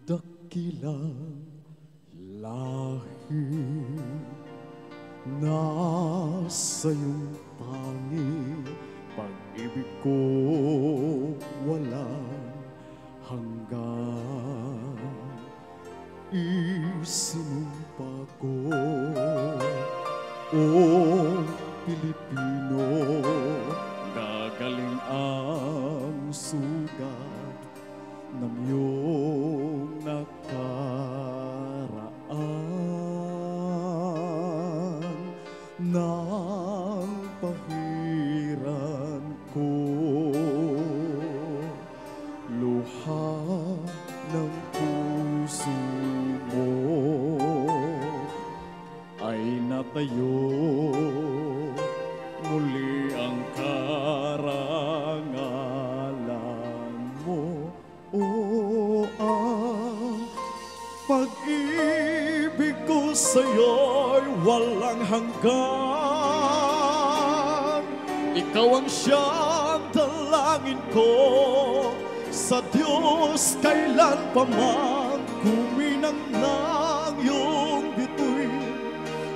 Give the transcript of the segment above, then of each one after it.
Dakilang lahi nasa iyong pangin, pag-ibig ko walang hanggan. Isinumpa ko, o Pilipino, gagaling ang sugat ng iyong nakaraan. Nang pahiran ko, luha ng puso mo ay natayo muli ang karangalan mo. O ang pag-ibig ko sa'yo'y walang hanggan. Ikaw ang siyang dalangin ko sa Diyos, kailan pa man kuminang ng iyong bituin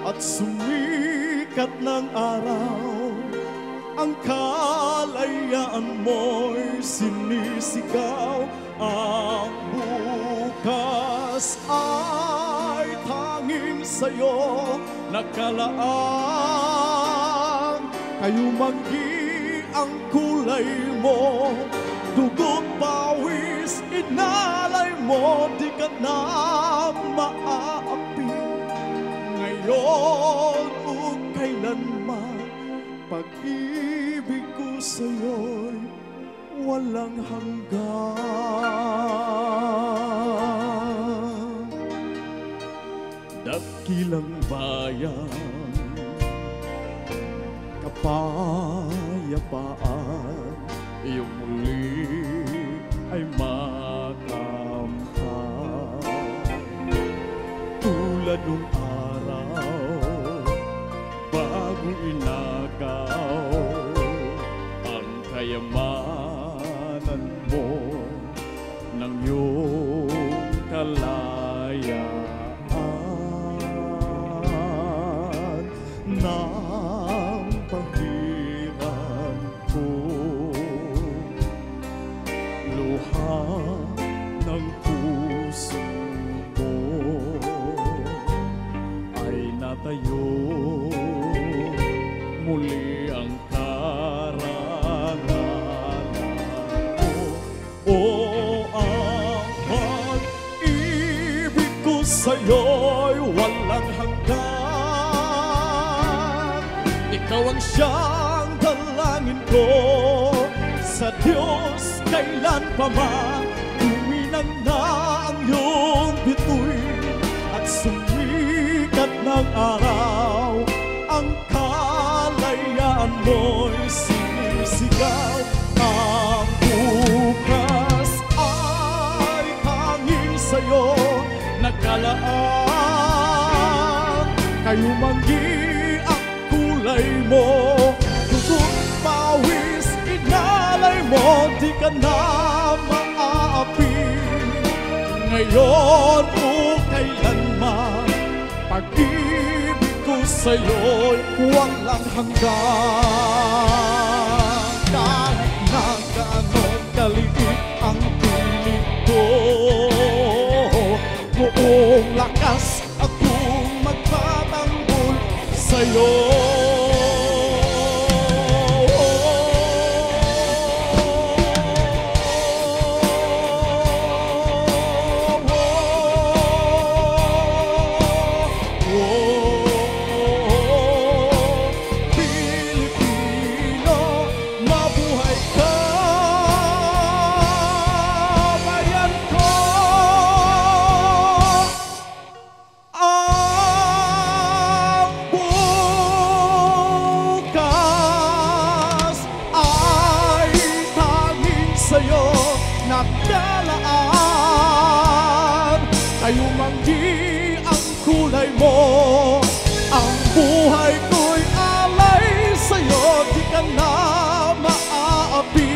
at sumikat ng araw, ang kalayaan mo'y sinisigaw. Ang bukas ay tanging sa'yo nakalaan. Kayumanggi ang kulay mo, dugo't pawis inalay mo, di ka na maaapi. Ngayon o kailanman, pag-ibig ko sa'yo'y walang hanggan. Dakilang bayan, kapayapaan, iyong muli ay makamtan. Tulad nung araw, bago inagaw ang kayamanan mo ng iyong kalayaan. Nang pahiran ko, luha ng puso mo ay natayo muli ang karangalan ko. O ang pag-ibig ko sa'yo'y walang hanggan. Ikaw ang siyang dalangin ko sa Diyos, kailan pa man kuminang na ang iyong bituin at sumikat ng araw, ang kalayaan mo'y sinisigaw. Ang bukas ay tanging sa'yo nakalaan. Kayumanggi ang kulay mo, dugo't pawis inalay mo, di ka na maaapi. Ngayon o kailanman, pag-ibig ko sa'yo'y walang hanggan. Kahit na gano'n kaliit ang piling ko, buong lakas akong magtatanggol sa'yo. Kayumanggi ang kulay mo, ang buhay ko'y alay sa'yo, di ka na maaapi.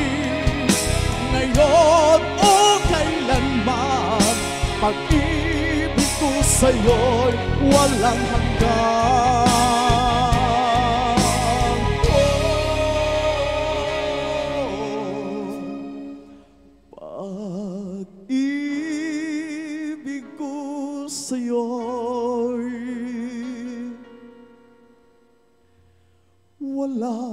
Ngayon o kailanman, pag-ibig ko sa'yo'y walang hanggan. Pag-ibig ko sa'yo'y walang